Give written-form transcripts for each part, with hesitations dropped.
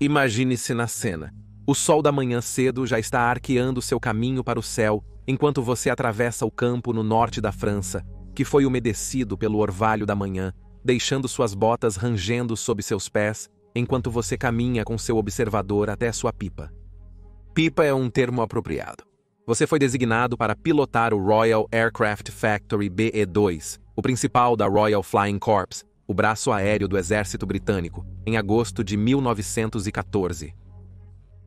Imagine-se na cena. O sol da manhã cedo já está arqueando seu caminho para o céu, enquanto você atravessa o campo no norte da França, que foi umedecido pelo orvalho da manhã, deixando suas botas rangendo sob seus pés, enquanto você caminha com seu observador até sua pipa. Pipa é um termo apropriado. Você foi designado para pilotar o Royal Aircraft Factory BE-2, o principal da Royal Flying Corps, o braço aéreo do Exército Britânico, em agosto de 1914.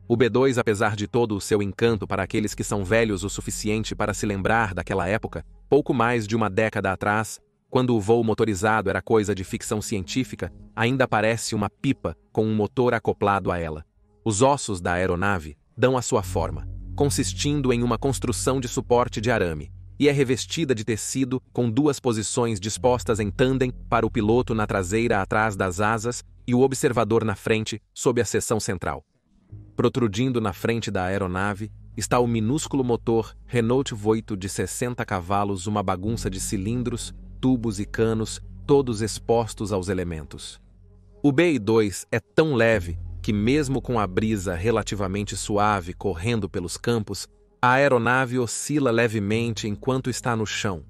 O B-2, apesar de todo o seu encanto para aqueles que são velhos o suficiente para se lembrar daquela época, pouco mais de uma década atrás, quando o voo motorizado era coisa de ficção científica, ainda parece uma pipa com um motor acoplado a ela. Os ossos da aeronave dão a sua forma, consistindo em uma construção de suporte de arame, e é revestida de tecido com duas posições dispostas em tandem para o piloto na traseira atrás das asas e o observador na frente, sob a seção central. Protrudindo na frente da aeronave está o minúsculo motor Renault Voito de 60 cavalos, uma bagunça de cilindros, tubos e canos, todos expostos aos elementos. O BI-2 é tão leve que, mesmo com a brisa relativamente suave correndo pelos campos, a aeronave oscila levemente enquanto está no chão.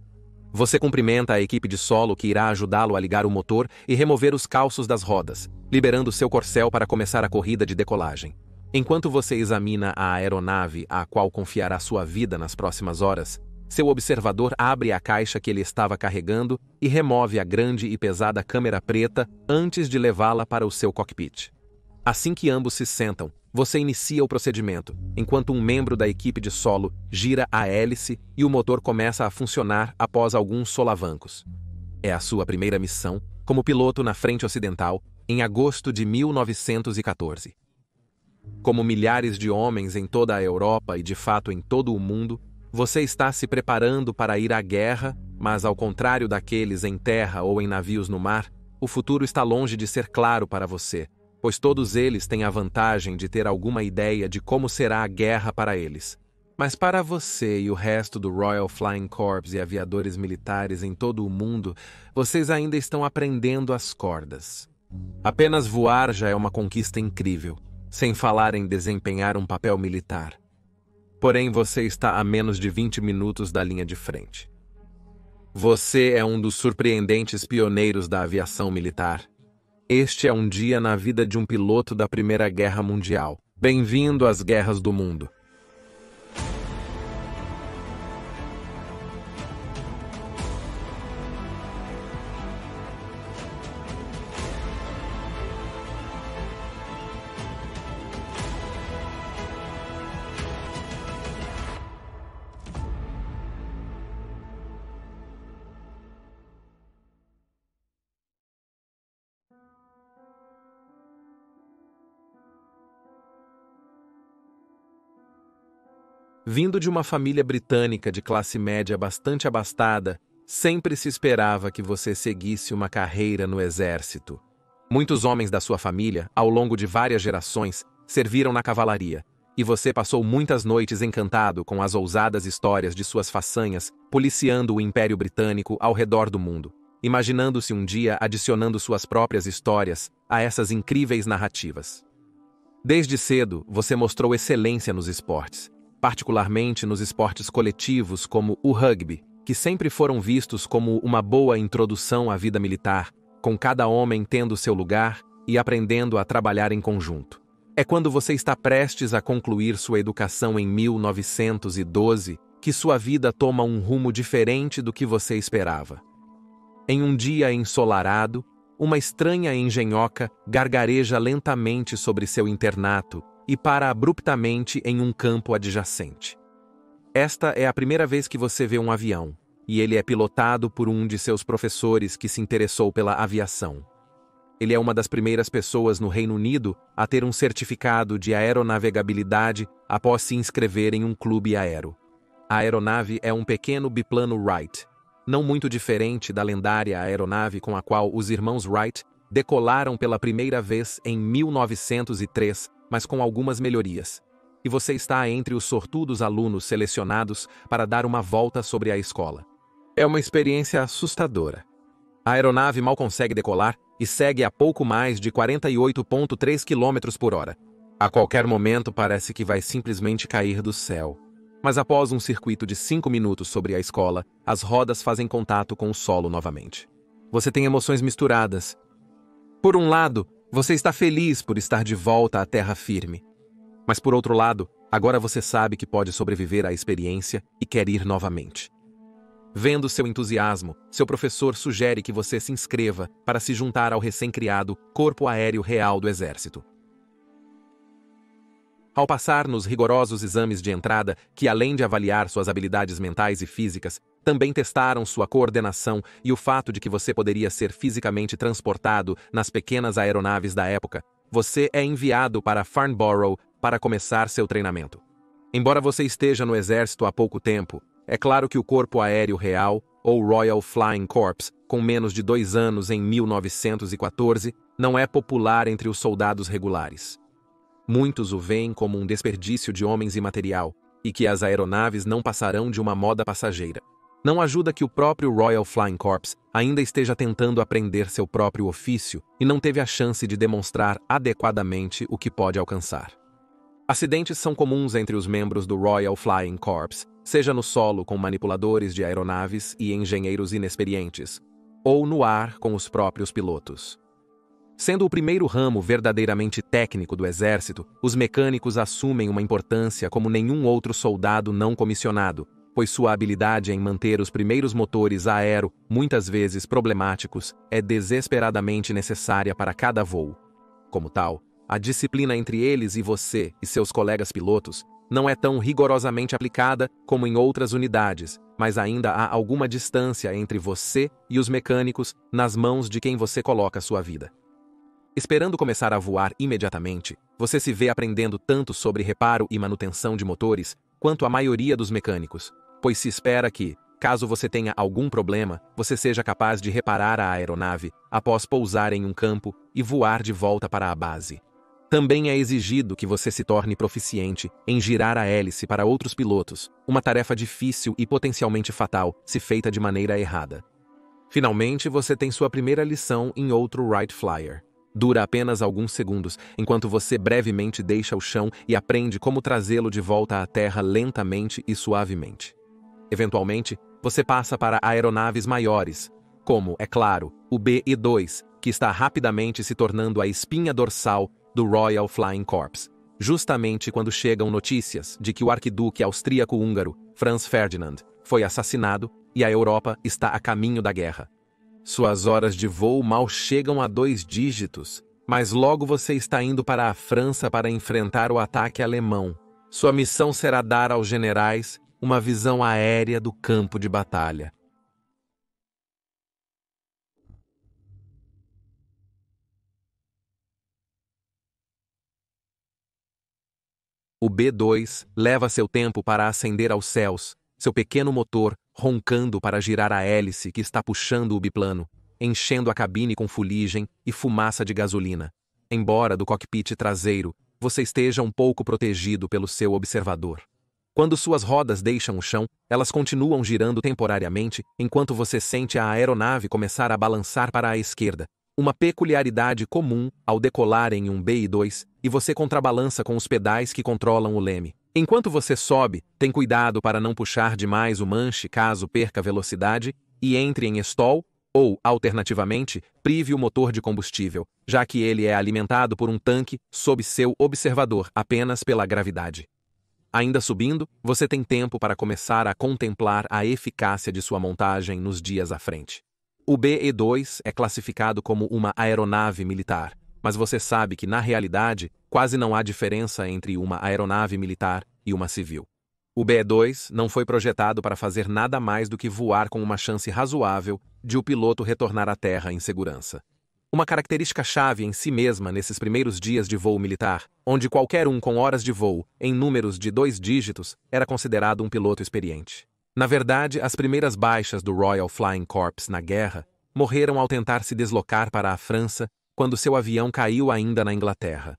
Você cumprimenta a equipe de solo que irá ajudá-lo a ligar o motor e remover os calços das rodas, liberando seu corcel para começar a corrida de decolagem. Enquanto você examina a aeronave à qual confiará sua vida nas próximas horas, seu observador abre a caixa que ele estava carregando e remove a grande e pesada câmera preta antes de levá-la para o seu cockpit. Assim que ambos se sentam, você inicia o procedimento, enquanto um membro da equipe de solo gira a hélice e o motor começa a funcionar após alguns solavancos. É a sua primeira missão como piloto na frente ocidental, em agosto de 1914. Como milhares de homens em toda a Europa e de fato em todo o mundo, você está se preparando para ir à guerra, mas ao contrário daqueles em terra ou em navios no mar, o futuro está longe de ser claro para você, pois todos eles têm a vantagem de ter alguma ideia de como será a guerra para eles. Mas para você e o resto do Royal Flying Corps e aviadores militares em todo o mundo, vocês ainda estão aprendendo as cordas. Apenas voar já é uma conquista incrível, sem falar em desempenhar um papel militar. Porém, você está a menos de 20 minutos da linha de frente. Você é um dos surpreendentes pioneiros da aviação militar. Este é um dia na vida de um piloto da Primeira Guerra Mundial. Bem-vindo às guerras do mundo. Vindo de uma família britânica de classe média bastante abastada, sempre se esperava que você seguisse uma carreira no exército. Muitos homens da sua família, ao longo de várias gerações, serviram na cavalaria, e você passou muitas noites encantado com as ousadas histórias de suas façanhas, policiando o Império Britânico ao redor do mundo, imaginando-se um dia adicionando suas próprias histórias a essas incríveis narrativas. Desde cedo, você mostrou excelência nos esportes, particularmente nos esportes coletivos como o rugby, que sempre foram vistos como uma boa introdução à vida militar, com cada homem tendo seu lugar e aprendendo a trabalhar em conjunto. É quando você está prestes a concluir sua educação em 1912 que sua vida toma um rumo diferente do que você esperava. Em um dia ensolarado, uma estranha engenhoca gargareja lentamente sobre seu internato e para abruptamente em um campo adjacente. Esta é a primeira vez que você vê um avião, e ele é pilotado por um de seus professores que se interessou pela aviação. Ele é uma das primeiras pessoas no Reino Unido a ter um certificado de aeronavegabilidade após se inscrever em um clube aero. A aeronave é um pequeno biplano Wright, não muito diferente da lendária aeronave com a qual os irmãos Wright decolaram pela primeira vez em 1903, mas com algumas melhorias. E você está entre os sortudos alunos selecionados para dar uma volta sobre a escola. É uma experiência assustadora. A aeronave mal consegue decolar e segue a pouco mais de 48,3 km por hora. A qualquer momento parece que vai simplesmente cair do céu. Mas após um circuito de 5 minutos sobre a escola, as rodas fazem contato com o solo novamente. Você tem emoções misturadas. Por um lado, você está feliz por estar de volta à terra firme. Mas por outro lado, agora você sabe que pode sobreviver à experiência e quer ir novamente. Vendo seu entusiasmo, seu professor sugere que você se inscreva para se juntar ao recém-criado Corpo Aéreo Real do Exército. Ao passar nos rigorosos exames de entrada, que além de avaliar suas habilidades mentais e físicas, também testaram sua coordenação e o fato de que você poderia ser fisicamente transportado nas pequenas aeronaves da época, você é enviado para Farnborough para começar seu treinamento. Embora você esteja no exército há pouco tempo, é claro que o Corpo Aéreo Real, ou Royal Flying Corps, com menos de 2 anos em 1914, não é popular entre os soldados regulares. Muitos o veem como um desperdício de homens e material, e que as aeronaves não passarão de uma moda passageira. Não ajuda que o próprio Royal Flying Corps ainda esteja tentando aprender seu próprio ofício e não teve a chance de demonstrar adequadamente o que pode alcançar. Acidentes são comuns entre os membros do Royal Flying Corps, seja no solo com manipuladores de aeronaves e engenheiros inexperientes, ou no ar com os próprios pilotos. Sendo o primeiro ramo verdadeiramente técnico do Exército, os mecânicos assumem uma importância como nenhum outro soldado não comissionado, pois sua habilidade em manter os primeiros motores aero, muitas vezes problemáticos, é desesperadamente necessária para cada voo. Como tal, a disciplina entre eles e você e seus colegas pilotos não é tão rigorosamente aplicada como em outras unidades, mas ainda há alguma distância entre você e os mecânicos nas mãos de quem você coloca sua vida. Esperando começar a voar imediatamente, você se vê aprendendo tanto sobre reparo e manutenção de motores, quanto a maioria dos mecânicos, pois se espera que, caso você tenha algum problema, você seja capaz de reparar a aeronave após pousar em um campo e voar de volta para a base. Também é exigido que você se torne proficiente em girar a hélice para outros pilotos, uma tarefa difícil e potencialmente fatal se feita de maneira errada. Finalmente, você tem sua primeira lição em outro Wright Flyer. Dura apenas alguns segundos, enquanto você brevemente deixa o chão e aprende como trazê-lo de volta à terra lentamente e suavemente. Eventualmente, você passa para aeronaves maiores, como, é claro, o BE-2, que está rapidamente se tornando a espinha dorsal do Royal Flying Corps, justamente quando chegam notícias de que o arquiduque austríaco-húngaro, Franz Ferdinand, foi assassinado e a Europa está a caminho da guerra. Suas horas de voo mal chegam a 2 dígitos, mas logo você está indo para a França para enfrentar o ataque alemão. Sua missão será dar aos generais uma visão aérea do campo de batalha. O B-2 leva seu tempo para ascender aos céus, seu pequeno motor roncando para girar a hélice que está puxando o biplano, enchendo a cabine com fuligem e fumaça de gasolina. Embora do cockpit traseiro, você esteja um pouco protegido pelo seu observador. Quando suas rodas deixam o chão, elas continuam girando temporariamente enquanto você sente a aeronave começar a balançar para a esquerda, uma peculiaridade comum ao decolar em um BI-2, e você contrabalança com os pedais que controlam o leme. Enquanto você sobe, tem cuidado para não puxar demais o manche caso perca velocidade e entre em stall ou, alternativamente, prive o motor de combustível, já que ele é alimentado por um tanque sob seu observador apenas pela gravidade. Ainda subindo, você tem tempo para começar a contemplar a eficácia de sua montagem nos dias à frente. O BE-2 é classificado como uma aeronave militar, mas você sabe que, na realidade, quase não há diferença entre uma aeronave militar e uma civil. O BE-2 não foi projetado para fazer nada mais do que voar com uma chance razoável de o piloto retornar à Terra em segurança. Uma característica-chave em si mesma nesses primeiros dias de voo militar, onde qualquer um com horas de voo em números de 2 dígitos era considerado um piloto experiente. Na verdade, as primeiras baixas do Royal Flying Corps na guerra morreram ao tentar se deslocar para a França quando seu avião caiu ainda na Inglaterra.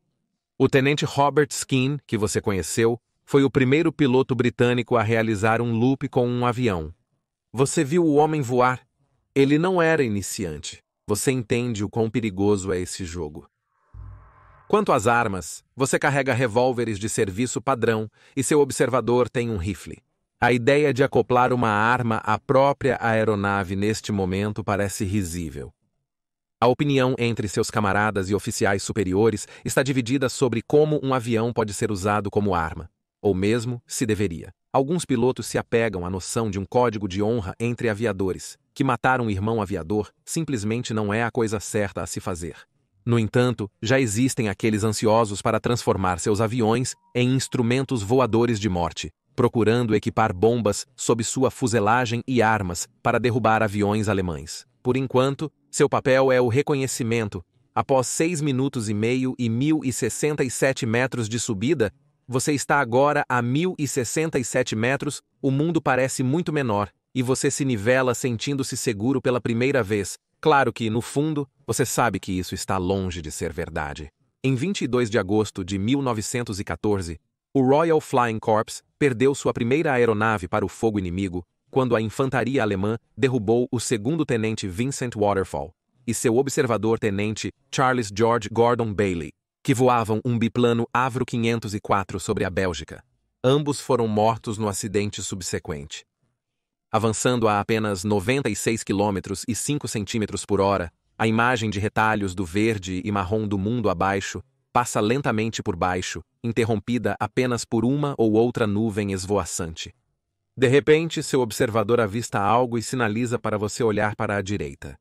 O tenente Robert Skene, que você conheceu, foi o primeiro piloto britânico a realizar um loop com um avião. Você viu o homem voar? Ele não era iniciante. Você entende o quão perigoso é esse jogo. Quanto às armas, você carrega revólveres de serviço padrão e seu observador tem um rifle. A ideia de acoplar uma arma à própria aeronave neste momento parece risível. A opinião entre seus camaradas e oficiais superiores está dividida sobre como um avião pode ser usado como arma, ou mesmo se deveria. Alguns pilotos se apegam à noção de um código de honra entre aviadores, que matar um irmão aviador simplesmente não é a coisa certa a se fazer. No entanto, já existem aqueles ansiosos para transformar seus aviões em instrumentos voadores de morte, procurando equipar bombas sob sua fuselagem e armas para derrubar aviões alemães. Por enquanto, seu papel é o reconhecimento. Após 6 minutos e meio e 1.067 metros de subida, você está agora a 1.067 metros, o mundo parece muito menor, e você se nivela sentindo-se seguro pela primeira vez. Claro que, no fundo, você sabe que isso está longe de ser verdade. Em 22 de agosto de 1914, o Royal Flying Corps perdeu sua primeira aeronave para o fogo inimigo, quando a infantaria alemã derrubou o segundo-tenente Vincent Waterfall e seu observador-tenente Charles George Gordon Bailey, que voavam um biplano Avro 504 sobre a Bélgica. Ambos foram mortos no acidente subsequente. Avançando a apenas 96 km e 5 centímetros por hora, a imagem de retalhos do verde e marrom do mundo abaixo passa lentamente por baixo, interrompida apenas por uma ou outra nuvem esvoaçante. De repente, seu observador avista algo e sinaliza para você olhar para a direita.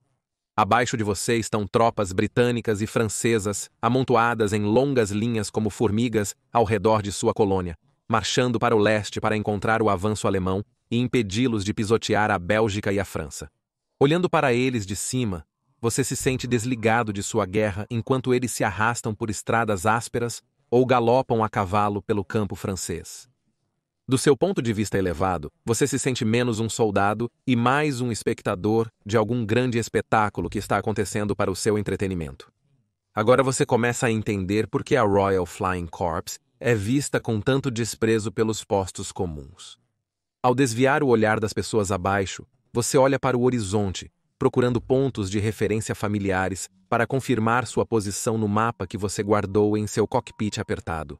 Abaixo de você estão tropas britânicas e francesas, amontoadas em longas linhas como formigas ao redor de sua colônia, marchando para o leste para encontrar o avanço alemão e impedi-los de pisotear a Bélgica e a França. Olhando para eles de cima, você se sente desligado de sua guerra enquanto eles se arrastam por estradas ásperas ou galopam a cavalo pelo campo francês. Do seu ponto de vista elevado, você se sente menos um soldado e mais um espectador de algum grande espetáculo que está acontecendo para o seu entretenimento. Agora você começa a entender por que a Royal Flying Corps é vista com tanto desprezo pelos postos comuns. Ao desviar o olhar das pessoas abaixo, você olha para o horizonte, procurando pontos de referência familiares para confirmar sua posição no mapa que você guardou em seu cockpit apertado.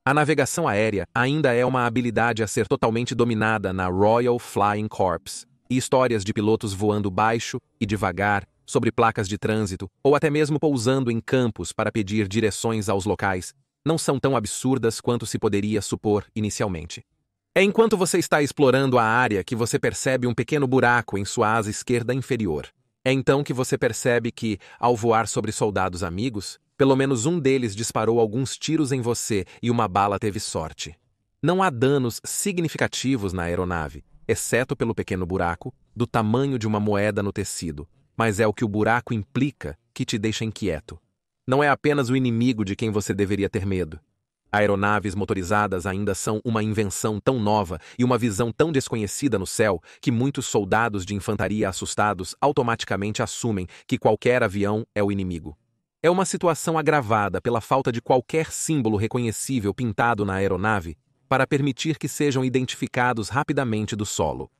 A navegação aérea ainda é uma habilidade a ser totalmente dominada na Royal Flying Corps, e histórias de pilotos voando baixo e devagar sobre placas de trânsito ou até mesmo pousando em campos para pedir direções aos locais não são tão absurdas quanto se poderia supor inicialmente. É enquanto você está explorando a área que você percebe um pequeno buraco em sua asa esquerda inferior. É então que você percebe que, ao voar sobre soldados amigos, pelo menos um deles disparou alguns tiros em você e uma bala teve sorte. Não há danos significativos na aeronave, exceto pelo pequeno buraco, do tamanho de uma moeda no tecido, mas é o que o buraco implica que te deixa inquieto. Não é apenas o inimigo de quem você deveria ter medo. Aeronaves motorizadas ainda são uma invenção tão nova e uma visão tão desconhecida no céu que muitos soldados de infantaria assustados automaticamente assumem que qualquer avião é o inimigo. É uma situação agravada pela falta de qualquer símbolo reconhecível pintado na aeronave para permitir que sejam identificados rapidamente do solo.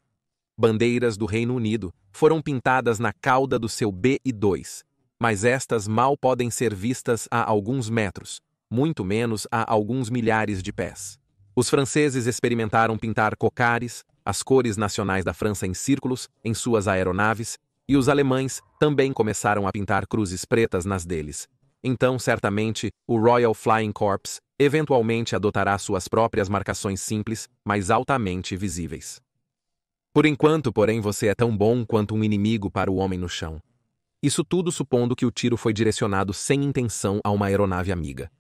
Bandeiras do Reino Unido foram pintadas na cauda do seu B-2, mas estas mal podem ser vistas a alguns metros, muito menos a alguns milhares de pés. Os franceses experimentaram pintar cocares, as cores nacionais da França em círculos, em suas aeronaves, e os alemães também começaram a pintar cruzes pretas nas deles. Então, certamente, o Royal Flying Corps eventualmente adotará suas próprias marcações simples, mas altamente visíveis. Por enquanto, porém, você é tão bom quanto um inimigo para o homem no chão. Isso tudo supondo que o tiro foi direcionado sem intenção a uma aeronave amiga.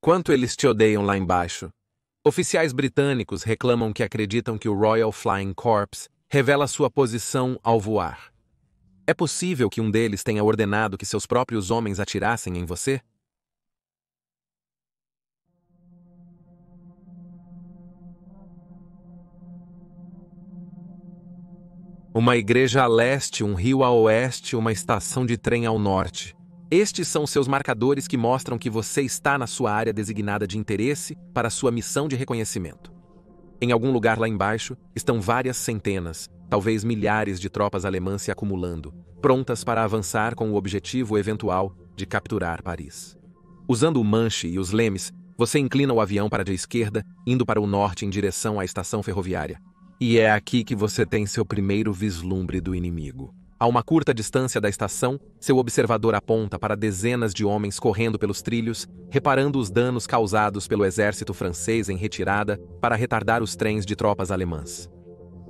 Quanto eles te odeiam lá embaixo? Oficiais britânicos reclamam que acreditam que o Royal Flying Corps revela sua posição ao voar. É possível que um deles tenha ordenado que seus próprios homens atirassem em você? Uma igreja a leste, um rio a oeste, uma estação de trem ao norte. Estes são seus marcadores que mostram que você está na sua área designada de interesse para sua missão de reconhecimento. Em algum lugar lá embaixo, estão várias centenas, talvez milhares de tropas alemãs se acumulando, prontas para avançar com o objetivo eventual de capturar Paris. Usando o manche e os lemes, você inclina o avião para a esquerda, indo para o norte em direção à estação ferroviária. E é aqui que você tem seu primeiro vislumbre do inimigo. A uma curta distância da estação, seu observador aponta para dezenas de homens correndo pelos trilhos, reparando os danos causados pelo exército francês em retirada para retardar os trens de tropas alemãs.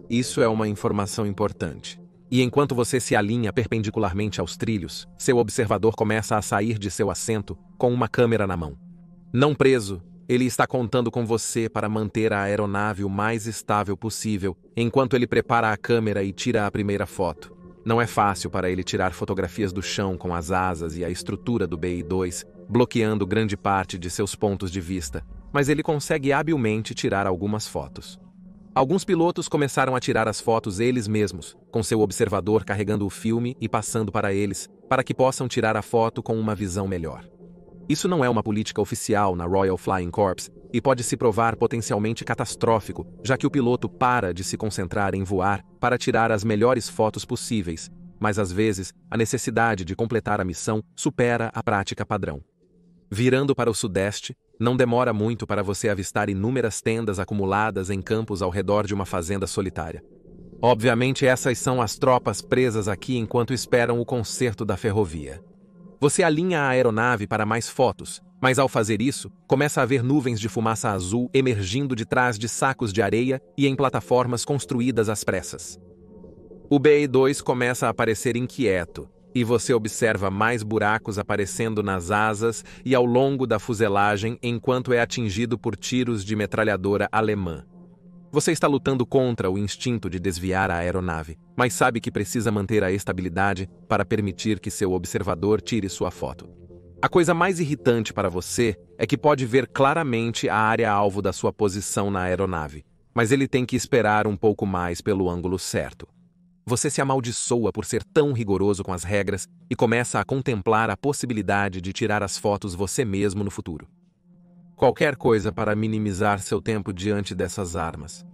Isso é uma informação importante. E enquanto você se alinha perpendicularmente aos trilhos, seu observador começa a sair de seu assento com uma câmera na mão. Não preso, ele está contando com você para manter a aeronave o mais estável possível, enquanto ele prepara a câmera e tira a primeira foto. Não é fácil para ele tirar fotografias do chão com as asas e a estrutura do BI-2, bloqueando grande parte de seus pontos de vista, mas ele consegue habilmente tirar algumas fotos. Alguns pilotos começaram a tirar as fotos eles mesmos, com seu observador carregando o filme e passando para eles, para que possam tirar a foto com uma visão melhor. Isso não é uma política oficial na Royal Flying Corps e pode se provar potencialmente catastrófico, já que o piloto para de se concentrar em voar para tirar as melhores fotos possíveis, mas às vezes a necessidade de completar a missão supera a prática padrão. Virando para o sudeste, não demora muito para você avistar inúmeras tendas acumuladas em campos ao redor de uma fazenda solitária. Obviamente essas são as tropas presas aqui enquanto esperam o conserto da ferrovia. Você alinha a aeronave para mais fotos, mas ao fazer isso, começa a ver nuvens de fumaça azul emergindo de trás de sacos de areia e em plataformas construídas às pressas. O BI-2 começa a parecer inquieto, e você observa mais buracos aparecendo nas asas e ao longo da fuselagem enquanto é atingido por tiros de metralhadora alemã. Você está lutando contra o instinto de desviar a aeronave, mas sabe que precisa manter a estabilidade para permitir que seu observador tire sua foto. A coisa mais irritante para você é que pode ver claramente a área-alvo da sua posição na aeronave, mas ele tem que esperar um pouco mais pelo ângulo certo. Você se amaldiçoa por ser tão rigoroso com as regras e começa a contemplar a possibilidade de tirar as fotos você mesmo no futuro. Qualquer coisa para minimizar seu tempo diante dessas armas.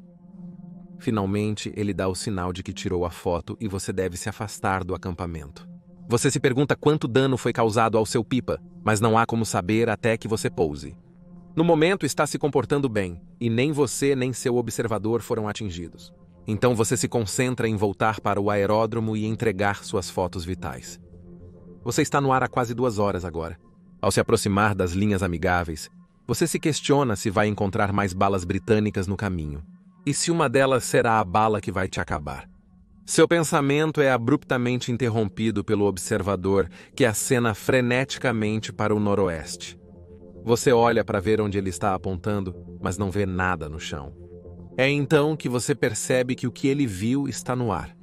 Finalmente, ele dá o sinal de que tirou a foto e você deve se afastar do acampamento. Você se pergunta quanto dano foi causado ao seu pipa, mas não há como saber até que você pouse. No momento está se comportando bem, e nem você nem seu observador foram atingidos. Então você se concentra em voltar para o aeródromo e entregar suas fotos vitais. Você está no ar há quase 2 horas agora. Ao se aproximar das linhas amigáveis, você se questiona se vai encontrar mais balas britânicas no caminho. E se uma delas será a bala que vai te acabar. Seu pensamento é abruptamente interrompido pelo observador, que acena freneticamente para o noroeste. Você olha para ver onde ele está apontando, mas não vê nada no chão. É então que você percebe que o que ele viu está no ar.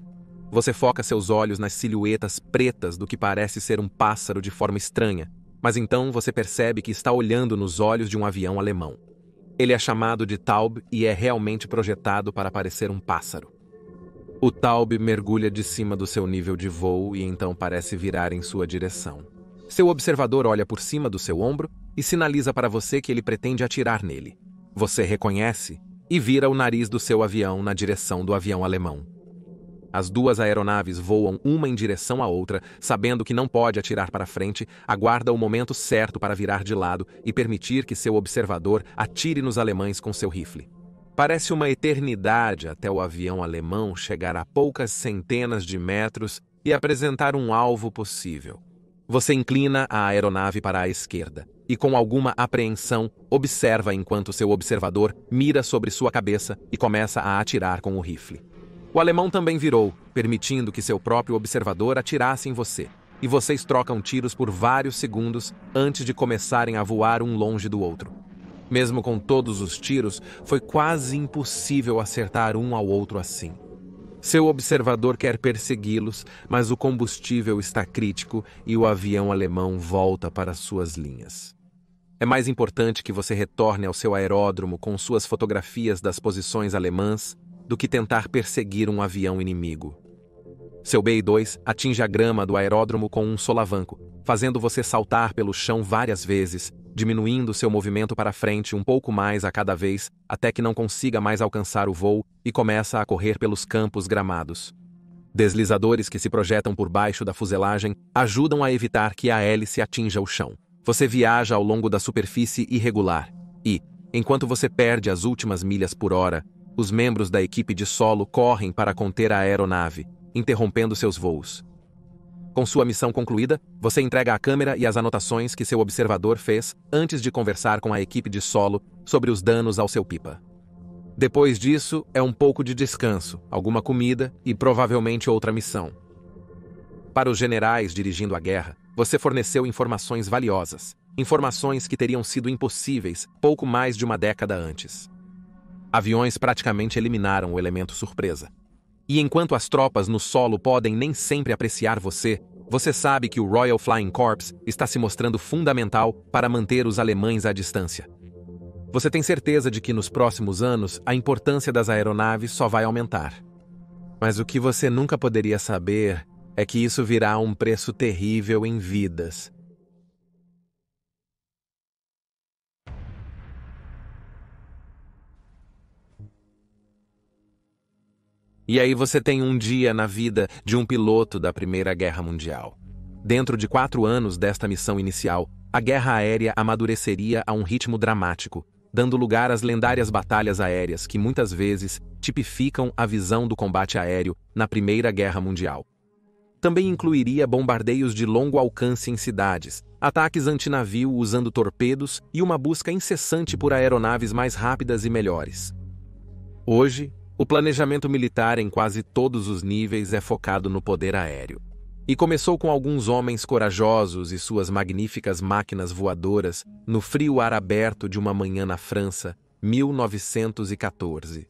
Você foca seus olhos nas silhuetas pretas do que parece ser um pássaro de forma estranha, mas então você percebe que está olhando nos olhos de um avião alemão. Ele é chamado de Taube e é realmente projetado para parecer um pássaro. O Taube mergulha de cima do seu nível de voo e então parece virar em sua direção. Seu observador olha por cima do seu ombro e sinaliza para você que ele pretende atirar nele. Você reconhece e vira o nariz do seu avião na direção do avião alemão. As 2 aeronaves voam uma em direção à outra, sabendo que não pode atirar para frente, aguarda o momento certo para virar de lado e permitir que seu observador atire nos alemães com seu rifle. Parece uma eternidade até o avião alemão chegar a poucas centenas de metros e apresentar um alvo possível. Você inclina a aeronave para a esquerda e, com alguma apreensão, observa enquanto seu observador mira sobre sua cabeça e começa a atirar com o rifle. O alemão também virou, permitindo que seu próprio observador atirasse em você, e vocês trocam tiros por vários segundos antes de começarem a voar um longe do outro. Mesmo com todos os tiros, foi quase impossível acertar um ao outro assim. Seu observador quer persegui-los, mas o combustível está crítico e o avião alemão volta para suas linhas. É mais importante que você retorne ao seu aeródromo com suas fotografias das posições alemãs do que tentar perseguir um avião inimigo. Seu BI-2 atinge a grama do aeródromo com um solavanco, fazendo você saltar pelo chão várias vezes, diminuindo seu movimento para frente um pouco mais a cada vez, até que não consiga mais alcançar o voo e começa a correr pelos campos gramados. Deslizadores que se projetam por baixo da fuselagem ajudam a evitar que a hélice atinja o chão. Você viaja ao longo da superfície irregular e, enquanto você perde as últimas milhas por hora, os membros da equipe de solo correm para conter a aeronave, interrompendo seus voos. Com sua missão concluída, você entrega a câmera e as anotações que seu observador fez antes de conversar com a equipe de solo sobre os danos ao seu pipa. Depois disso, é um pouco de descanso, alguma comida e provavelmente outra missão. Para os generais dirigindo a guerra, você forneceu informações valiosas, informações que teriam sido impossíveis pouco mais de uma década antes. Aviões praticamente eliminaram o elemento surpresa. E enquanto as tropas no solo podem nem sempre apreciar você, você sabe que o Royal Flying Corps está se mostrando fundamental para manter os alemães à distância. Você tem certeza de que nos próximos anos a importância das aeronaves só vai aumentar. Mas o que você nunca poderia saber é que isso virá a um preço terrível em vidas. E aí você tem um dia na vida de um piloto da Primeira Guerra Mundial. Dentro de 4 anos desta missão inicial, a guerra aérea amadureceria a um ritmo dramático, dando lugar às lendárias batalhas aéreas que muitas vezes tipificam a visão do combate aéreo na Primeira Guerra Mundial. Também incluiria bombardeios de longo alcance em cidades, ataques antinavio usando torpedos e uma busca incessante por aeronaves mais rápidas e melhores. Hoje, o planejamento militar em quase todos os níveis é focado no poder aéreo. E começou com alguns homens corajosos e suas magníficas máquinas voadoras no frio ar aberto de uma manhã na França, 1914.